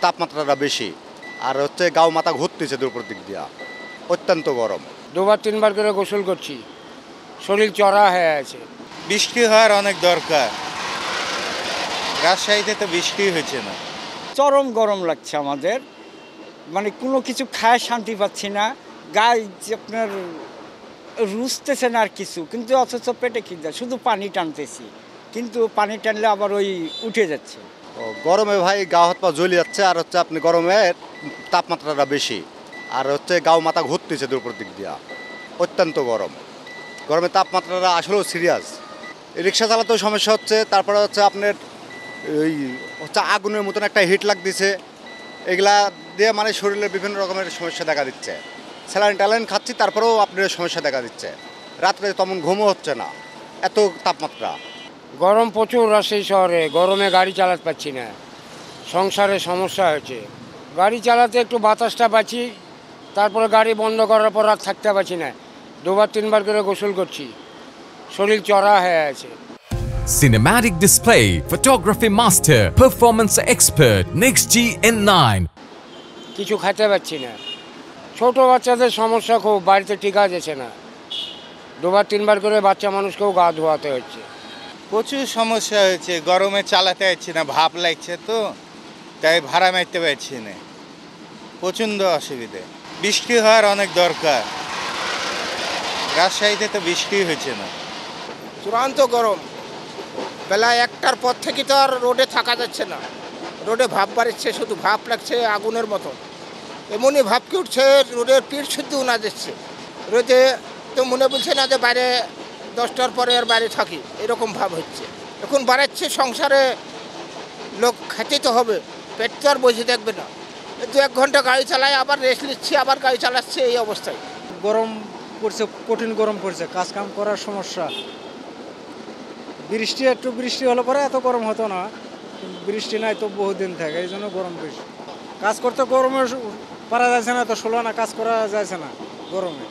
তাপমাত্রাটা বেশি, আর হচ্ছে গাও মাথা ঘুরতেছে দুপুর দিক দিয়া, অত্যন্ত গরম। দুবার তিনবার করে গোসল করছি, শরীর চড়া হয়ে আছে। বৃষ্টি হওয়ার অনেক দরকার, রাজশাহীতে তো বৃষ্টি হয়েছে না। চরম গরম লাগছে আমাদের, মানে কোনো কিছু খায় শান্তি পাচ্ছি না, গায়ে যে আপনার রুচতেছে না আর কিছু, কিন্তু অথচ পেটে খিদে, শুধু পানি টানতেছি, কিন্তু পানি টানলে আবার ওই উঠে যাচ্ছে। গরমে ভাই গা হাত পা জ্বলে যাচ্ছে, আর হচ্ছে আপনি গরমে তাপমাত্রাটা বেশি, আর হচ্ছে গাও মাথা ঘুরতেছে দুপুর দিক দিয়া, অত্যন্ত গরম। গরমে তাপমাত্রাটা আসলেও সিরিয়াস। রিক্সা চালাতেও সমস্যা হচ্ছে, তারপরে হচ্ছে আপনার ওই হচ্ছে আগুনের মতন একটা হিট লাগতেছে, এগুলা দিয়ে মানে শরীরে বিভিন্ন রকমের সমস্যা দেখা দিচ্ছে। স্যালাইন ট্যালাইন খাচ্ছি, তারপরেও আপনার সমস্যা দেখা দিচ্ছে। রাত্রে তেমন ঘুমও হচ্ছে না, এত তাপমাত্রা। গরম প্রচুর রাজশাহী শহরে, গরমে গাড়ি চালাতে পারছি না, সংসারে সমস্যা হয়েছে। গাড়ি চালাতে একটু বাতাসটা পাচ্ছি, তারপরে গাড়ি বন্ধ করার পর আর থাকতে পারছি না, দুবার তিনবার করে গোসল করছি, শরীর চড়া হয়ে আছে। Cinematic display, photography master, performance expert, NextG N9. কিছু খেতে পারছি না, ছোট বাচ্চাদের সমস্যা খুব, বাড়িতে টিকা যাচ্ছে না, দুবার তিনবার করে বাচ্চা মানুষকেও গা ধোয়াতে হচ্ছে। প্রচুর সমস্যা হয়েছে, গরমে চালাতে পারছি না, ভাপ লাগছে তো, তাই ভাড়া মারতে পারছি না, প্রচণ্ড অসুবিধে। বৃষ্টি হওয়ার অনেক দরকার, রাজশাহীতে তো বৃষ্টি হয়েছে না। চূড়ান্ত গরম, বেলা 1টার পর থেকে তো আর রোডে থাকা যাচ্ছে না, রোডে ভাপ বাড়ছে, শুধু ভাপ লাগছে আগুনের মতো, এমনই ভাপ কি উঠছে, রোডের পিঠ শুদ্ধ উনা যাচ্ছে। রোদে তো মনে বলছে না যে বাইরে 10টার পরে আর বাইরে থাকি, এরকম ভাব হচ্ছে। এখন বাড়াচ্ছে, সংসারে লোক খেতে তো হবে, পেট তো আর বসে থাকবে না। 2-1 ঘন্টা গাড়ি চালায়, আবার রেস্ট নিচ্ছে, আবার গাড়ি চালাচ্ছে, এই অবস্থায়। গরম পড়ছে, কঠিন গরম পড়ছে, কাজ কাম করার সমস্যা। বৃষ্টি হলে পরে এত গরম হতো না, বৃষ্টি নাই তো বহুদিন থাকে, এই জন্য গরম বেশি। কাজ করতে গরমে পারা যাচ্ছে না, তো ষোলো না কাজ করা যাচ্ছে না গরমে।